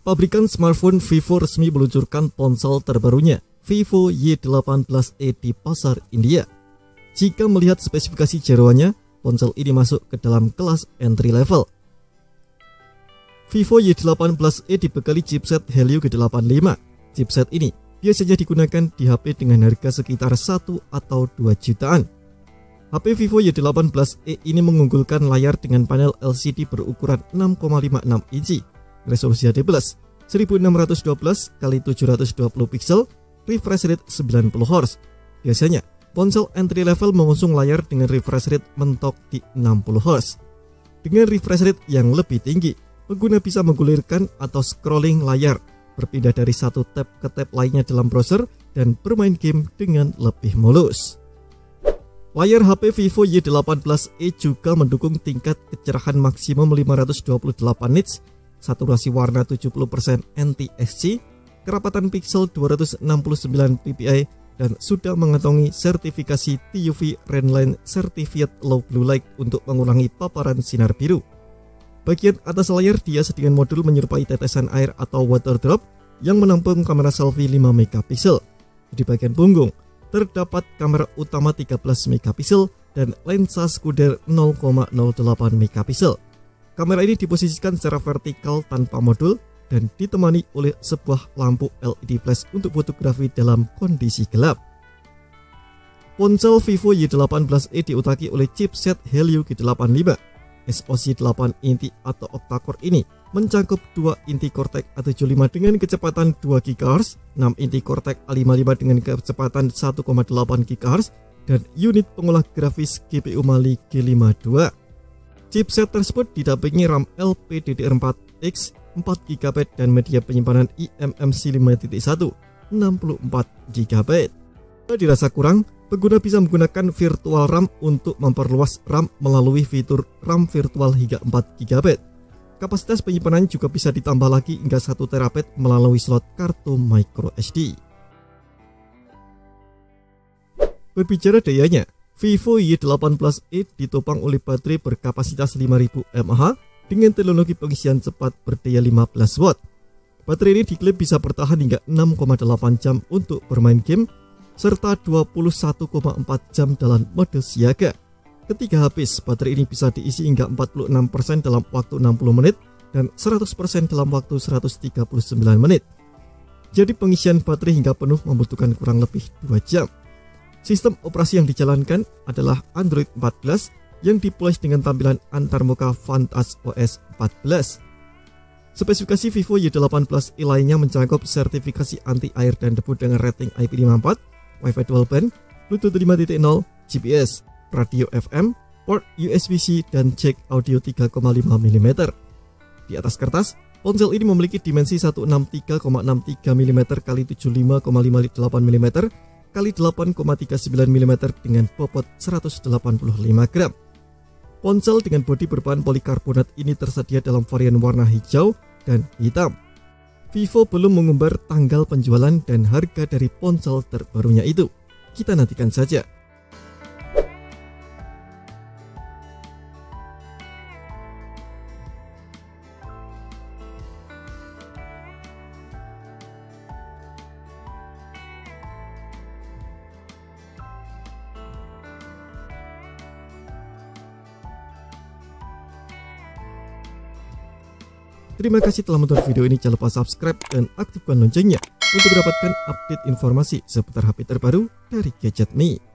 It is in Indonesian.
Pabrikan smartphone Vivo resmi meluncurkan ponsel terbarunya, Vivo Y18e di pasar India. Jika melihat spesifikasi jeroannya, ponsel ini masuk ke dalam kelas entry level. Vivo Y18e dibekali chipset Helio G85. Chipset ini biasanya digunakan di HP dengan harga sekitar 1 atau 2 jutaan. HP Vivo Y18e ini mengunggulkan layar dengan panel LCD berukuran 6,56 inci, resolusi HD+, 1612 x 720 pixel, refresh rate 90 Hz. Biasanya, ponsel entry level mengusung layar dengan refresh rate mentok di 60 Hz. Dengan refresh rate yang lebih tinggi, pengguna bisa menggulirkan atau scrolling layar, berpindah dari satu tab ke tab lainnya dalam browser, dan bermain game dengan lebih mulus. Layar HP Vivo Y18e juga mendukung tingkat kecerahan maksimum 528 nits, saturasi warna 70% NTSC, kerapatan pixel 269 ppi, dan sudah mengantongi sertifikasi TUV Rainline Certified Low Blue Light untuk mengurangi paparan sinar biru. Bagian atas layar dihias dengan modul menyerupai tetesan air atau water drop yang menampung kamera selfie 5 megapiksel. Di bagian punggung terdapat kamera utama 13 megapiksel dan lensa sekunder 0,08 megapiksel. Kamera ini diposisikan secara vertikal tanpa modul dan ditemani oleh sebuah lampu LED flash untuk fotografi dalam kondisi gelap. Ponsel Vivo Y18e diutaki oleh chipset Helio G85. SoC 8 inti atau octa-core ini mencakup 2 inti Cortex A75 dengan kecepatan 2 GHz, 6 inti Cortex A55 dengan kecepatan 1,8 GHz, dan unit pengolah grafis GPU Mali G52. Chipset tersebut didampingi RAM LPDDR4X 4GB dan media penyimpanan eMMC 5.1 64 GB. Jika dirasa kurang, pengguna bisa menggunakan virtual RAM untuk memperluas RAM melalui fitur RAM virtual hingga 4 GB. Kapasitas penyimpanan juga bisa ditambah lagi hingga 1 TB melalui slot kartu microSD. Berbicara dayanya, Vivo Y18e ditopang oleh baterai berkapasitas 5000 mAh dengan teknologi pengisian cepat berdaya 15 watt. Baterai ini diklaim bisa bertahan hingga 6,8 jam untuk bermain game, serta 21,4 jam dalam mode siaga. Ketika habis, baterai ini bisa diisi hingga 46% dalam waktu 60 menit dan 100% dalam waktu 139 menit. Jadi pengisian baterai hingga penuh membutuhkan kurang lebih 2 jam. Sistem operasi yang dijalankan adalah Android 14 yang dipoles dengan tampilan antarmuka Vantage OS 14. Spesifikasi Vivo Y18e lainnya mencakup sertifikasi anti-air dan debu dengan rating IP54, Wi-Fi dual band, Bluetooth 5.0, GPS, radio FM, port USB-C, dan jack audio 3,5 mm. Di atas kertas, ponsel ini memiliki dimensi 163,63 mm x 75,58 mm kali 8,39 mm dengan bobot 185 gram. Ponsel dengan bodi berbahan polikarbonat ini tersedia dalam varian warna hijau dan hitam. Vivo belum mengumbar tanggal penjualan dan harga dari ponsel terbarunya itu. Kita nantikan saja. Terima kasih telah menonton video ini. Jangan lupa subscribe dan aktifkan loncengnya untuk mendapatkan update informasi seputar HP terbaru dari Gadget Me.